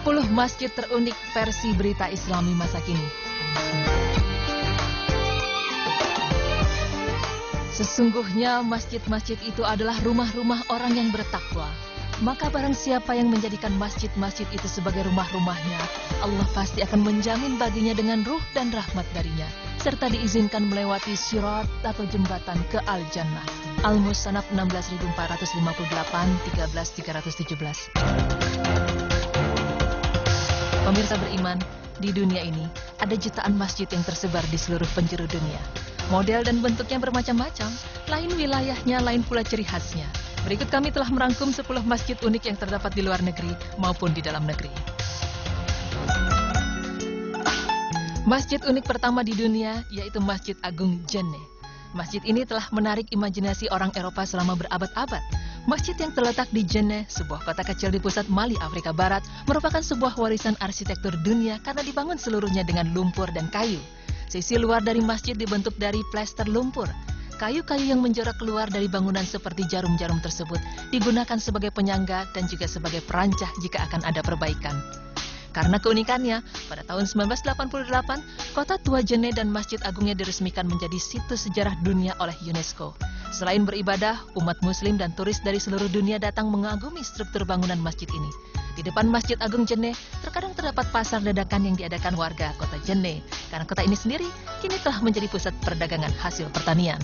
10 masjid terunik versi berita Islami masa kini. Sesungguhnya masjid-masjid itu adalah rumah-rumah orang yang bertakwa. Maka barang siapa yang menjadikan masjid-masjid itu sebagai rumah-rumahnya, Allah pasti akan menjamin baginya dengan ruh dan rahmat darinya, serta diizinkan melewati sirat atau jembatan ke Al-Jannah. Al-Musannaf 16458, 13317. Pemirsa beriman, di dunia ini ada jutaan masjid yang tersebar di seluruh penjuru dunia. Model dan bentuknya bermacam-macam, lain wilayahnya, lain pula ciri khasnya. Berikut kami telah merangkum 10 masjid unik yang terdapat di luar negeri maupun di dalam negeri. Masjid unik pertama di dunia yaitu Masjid Agung Janneh. Masjid ini telah menarik imajinasi orang Eropa selama berabad-abad. Masjid yang terletak di Janneh, sebuah kota kecil di pusat Mali, Afrika Barat, merupakan sebuah warisan arsitektur dunia karena dibangun seluruhnya dengan lumpur dan kayu. Sisi luar dari masjid dibentuk dari plester lumpur. Kayu-kayu yang menjorok keluar dari bangunan seperti jarum-jarum tersebut digunakan sebagai penyangga dan juga sebagai perancah jika akan ada perbaikan. Karena keunikannya, pada tahun 1988, kota tua Janneh dan Masjid Agungnya diresmikan menjadi situs sejarah dunia oleh UNESCO. Selain beribadah, umat muslim dan turis dari seluruh dunia datang mengagumi struktur bangunan masjid ini. Di depan Masjid Agung Janneh, terkadang terdapat pasar dadakan yang diadakan warga kota Janneh, karena kota ini sendiri kini telah menjadi pusat perdagangan hasil pertanian.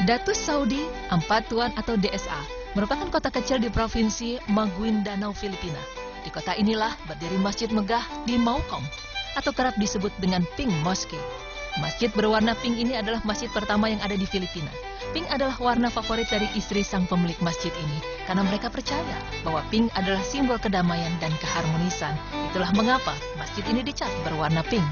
Datus Saudi Ampatuan atau DSA merupakan kota kecil di provinsi Maguindanao, Filipina. Di kota inilah berdiri Masjid Megah di Maukom atau kerap disebut dengan Pink Mosque. Masjid berwarna pink ini adalah masjid pertama yang ada di Filipina. Pink adalah warna favorit dari istri sang pemilik masjid ini karena mereka percaya bahwa pink adalah simbol kedamaian dan keharmonisan. Itulah mengapa masjid ini dicat berwarna pink.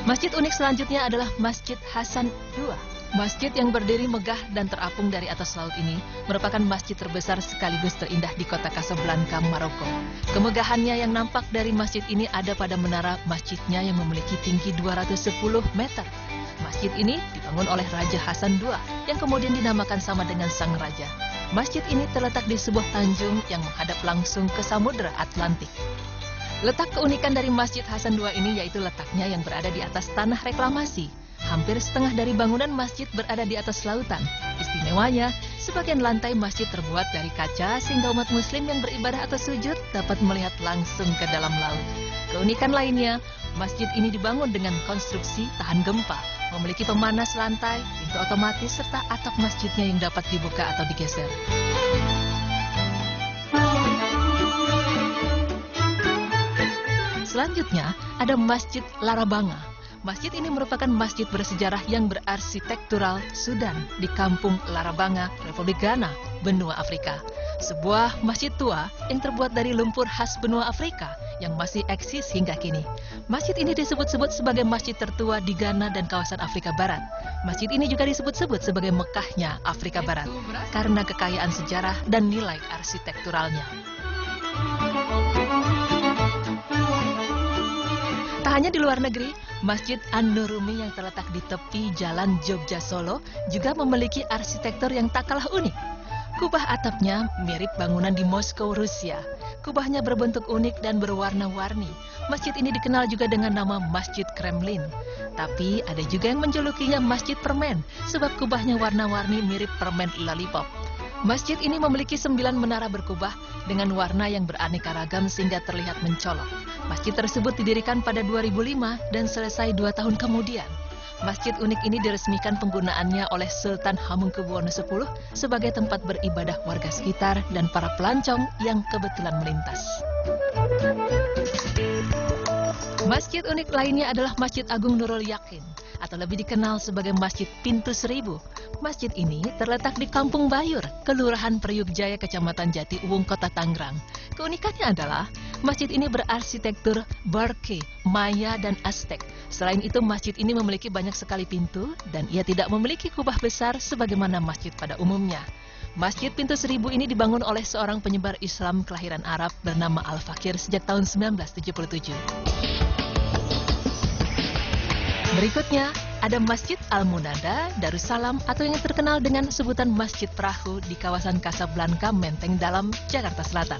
Masjid unik selanjutnya adalah Masjid Hasan II. Masjid yang berdiri megah dan terapung dari atas laut ini merupakan masjid terbesar sekaligus terindah di kota Casablanca, Maroko. Kemegahannya yang nampak dari masjid ini ada pada menara masjidnya yang memiliki tinggi 210 meter. Masjid ini dibangun oleh Raja Hasan II yang kemudian dinamakan sama dengan sang raja. Masjid ini terletak di sebuah tanjung yang menghadap langsung ke Samudra Atlantik. Letak keunikan dari Masjid Hasan II ini yaitu letaknya yang berada di atas tanah reklamasi. Hampir setengah dari bangunan masjid berada di atas lautan. Istimewanya, sebagian lantai masjid terbuat dari kaca sehingga umat muslim yang beribadah atau sujud dapat melihat langsung ke dalam laut. Keunikan lainnya, masjid ini dibangun dengan konstruksi tahan gempa, memiliki pemanas lantai, pintu otomatis, serta atap masjidnya yang dapat dibuka atau digeser. Selanjutnya, ada Masjid Larabanga. Masjid ini merupakan masjid bersejarah yang berarsitektural Sudan di Kampung Larabanga, Republik Ghana, benua Afrika. Sebuah masjid tua yang terbuat dari lumpur khas benua Afrika yang masih eksis hingga kini. Masjid ini disebut-sebut sebagai masjid tertua di Ghana dan kawasan Afrika Barat. Masjid ini juga disebut-sebut sebagai Mekahnya Afrika Barat karena kekayaan sejarah dan nilai arsitekturalnya. Tak hanya di luar negeri, Masjid An-Nurumi yang terletak di tepi Jalan Jogja Solo juga memiliki arsitektur yang tak kalah unik. Kubah atapnya mirip bangunan di Moskow, Rusia. Kubahnya berbentuk unik dan berwarna-warni. Masjid ini dikenal juga dengan nama Masjid Kremlin. Tapi ada juga yang menjulukinya Masjid Permen, sebab kubahnya warna-warni mirip permen lollipop. Masjid ini memiliki 9 menara berkubah dengan warna yang beraneka ragam sehingga terlihat mencolok. Masjid tersebut didirikan pada 2005 dan selesai 2 tahun kemudian. Masjid unik ini diresmikan penggunaannya oleh Sultan Hamengkubuwono X sebagai tempat beribadah warga sekitar dan para pelancong yang kebetulan melintas. Masjid unik lainnya adalah Masjid Agung Nurul Yakin atau lebih dikenal sebagai Masjid Pintu Seribu. Masjid ini terletak di Kampung Bayur, Kelurahan Priuk Jaya, Kecamatan Jati Uwung, Kota Tangerang. Keunikannya adalah masjid ini berarsitektur Baroque, Maya, dan Aztec. Selain itu, masjid ini memiliki banyak sekali pintu dan ia tidak memiliki kubah besar sebagaimana masjid pada umumnya. Masjid Pintu Seribu ini dibangun oleh seorang penyebar Islam kelahiran Arab bernama Al-Fakir sejak tahun 1977. Berikutnya ada Masjid Al-Munada, Darussalam, atau yang terkenal dengan sebutan Masjid Perahu di kawasan Kasablanka, Menteng Dalam, Jakarta Selatan.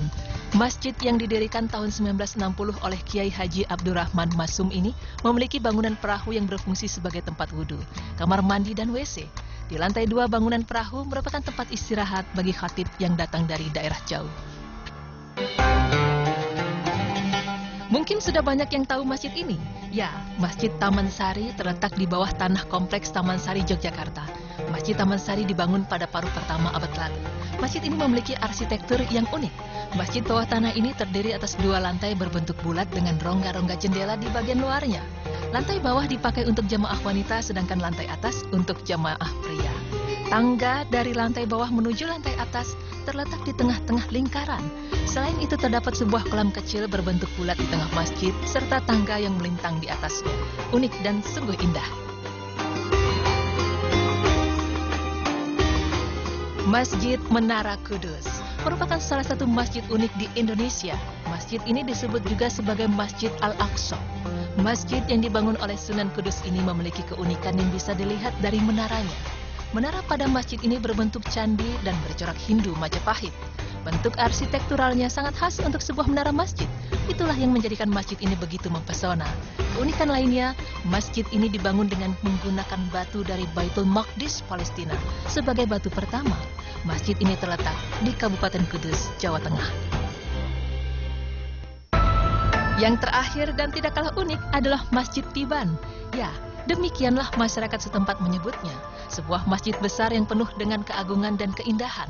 Masjid yang didirikan tahun 1960 oleh Kiai Haji Abdurrahman Masum ini memiliki bangunan perahu yang berfungsi sebagai tempat wudhu, kamar mandi, dan WC. Di lantai 2 bangunan perahu merupakan tempat istirahat bagi khatib yang datang dari daerah jauh. Mungkin sudah banyak yang tahu masjid ini. Ya, Masjid Taman Sari terletak di bawah tanah kompleks Taman Sari, Yogyakarta. Masjid Taman Sari dibangun pada paruh pertama abad lalu. Masjid ini memiliki arsitektur yang unik. Masjid bawah tanah ini terdiri atas 2 lantai berbentuk bulat dengan rongga-rongga jendela di bagian luarnya. Lantai bawah dipakai untuk jamaah wanita, sedangkan lantai atas untuk jamaah pria. Tangga dari lantai bawah menuju lantai atas terletak di tengah-tengah lingkaran. Selain itu terdapat sebuah kolam kecil berbentuk bulat di tengah masjid, serta tangga yang melintang di atasnya. Unik dan sungguh indah. Masjid Menara Kudus merupakan salah satu masjid unik di Indonesia. Masjid ini disebut juga sebagai Masjid Al-Aqsa. Masjid yang dibangun oleh Sunan Kudus ini memiliki keunikan yang bisa dilihat dari menaranya. Menara pada masjid ini berbentuk candi dan bercorak Hindu Majapahit. Bentuk arsitekturalnya sangat khas untuk sebuah menara masjid. Itulah yang menjadikan masjid ini begitu mempesona. Keunikan lainnya, masjid ini dibangun dengan menggunakan batu dari Baitul Maqdis, Palestina, sebagai batu pertama. Masjid ini terletak di Kabupaten Kudus, Jawa Tengah. Yang terakhir dan tidak kalah unik adalah Masjid Tiban. Ya, demikianlah masyarakat setempat menyebutnya. Sebuah masjid besar yang penuh dengan keagungan dan keindahan.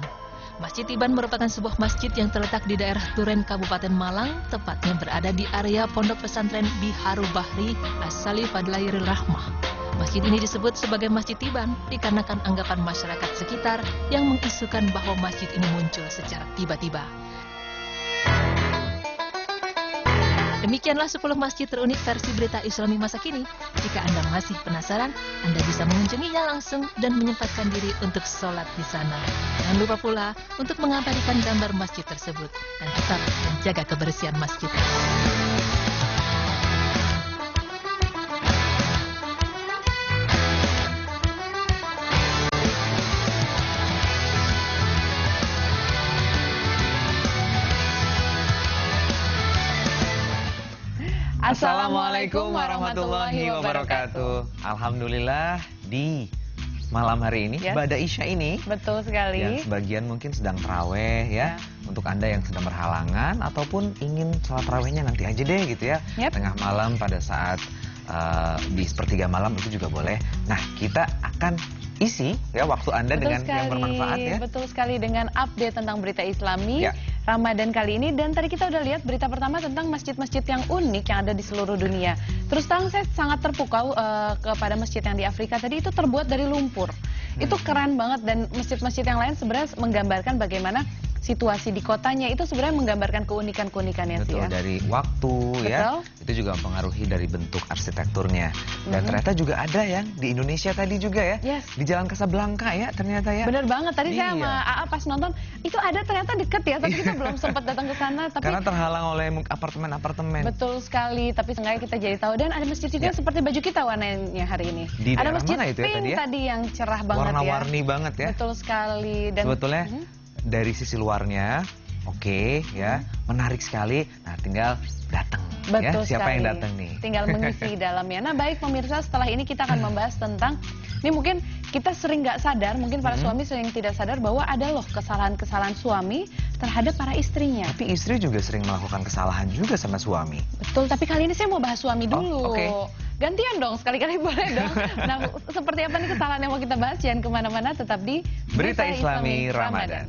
Masjid Tiban merupakan sebuah masjid yang terletak di daerah Turen, Kabupaten Malang, tepatnya berada di area Pondok Pesantren Biharu Bahri As-Salih Fadlairil Rahmah. Masjid ini disebut sebagai Masjid Tiban dikarenakan anggapan masyarakat sekitar yang mengisukan bahwa masjid ini muncul secara tiba-tiba. Demikianlah 10 masjid terunik versi berita Islami masa kini. Jika Anda masih penasaran, Anda bisa mengunjunginya langsung dan menyempatkan diri untuk sholat di sana. Jangan lupa pula untuk mengabadikan gambar masjid tersebut dan tetap menjaga kebersihan masjid. Assalamualaikum warahmatullahi wabarakatuh. Alhamdulillah di malam hari ini, Ba'da Isya ini, betul sekali. Yang sebagian mungkin sedang taraweh ya. Untuk Anda yang sedang berhalangan ataupun ingin sholat tarawehnya nanti aja deh gitu ya. Tengah malam pada saat di sepertiga malam itu juga boleh. Nah, kita akan isi ya waktu Anda dengan yang bermanfaat ya. Betul sekali, dengan update tentang berita Islami Ramadan kali ini. Dan tadi kita udah lihat berita pertama tentang masjid-masjid yang unik yang ada di seluruh dunia. Terus terang saya sangat terpukau kepada masjid yang di Afrika tadi, itu terbuat dari lumpur. Itu keren banget, dan masjid-masjid yang lain sebenarnya menggambarkan bagaimana situasi di kotanya, itu sebenarnya menggambarkan keunikan-keunikannya sih ya. Dari waktu ya, itu juga mempengaruhi dari bentuk arsitekturnya. Dan ternyata juga ada yang di Indonesia tadi juga ya, di Jalan Kasablanka ya ternyata ya. Bener banget, tadi saya sama AA pas nonton, itu ada ternyata deket ya, tapi kita belum sempat datang ke sana. Tapi karena terhalang oleh apartemen-apartemen. Betul sekali, tapi seenggaknya kita jadi tahu. Dan ada masjid juga seperti baju kita warnanya hari ini. Di ada masjid mana itu ya, pink tadi yang cerah banget ya. Warna-warni banget ya. Betul sekali. Dan sebetulnya dari sisi luarnya ya, menarik sekali. Nah, tinggal datang ya, siapa yang datang nih, tinggal mengisi dalamnya. Nah, baik pemirsa, setelah ini kita akan membahas tentang, ini mungkin kita sering nggak sadar, mungkin para suami sering tidak sadar bahwa ada loh kesalahan-kesalahan suami terhadap para istrinya. Tapi istri juga sering melakukan kesalahan juga sama suami. Betul, tapi kali ini saya mau bahas suami dulu. Gantian dong, sekali-kali boleh dong. Nah, seperti apa nih kesalahan yang mau kita bahas? Jangan kemana-mana, tetap di Berita Islami Ramadan.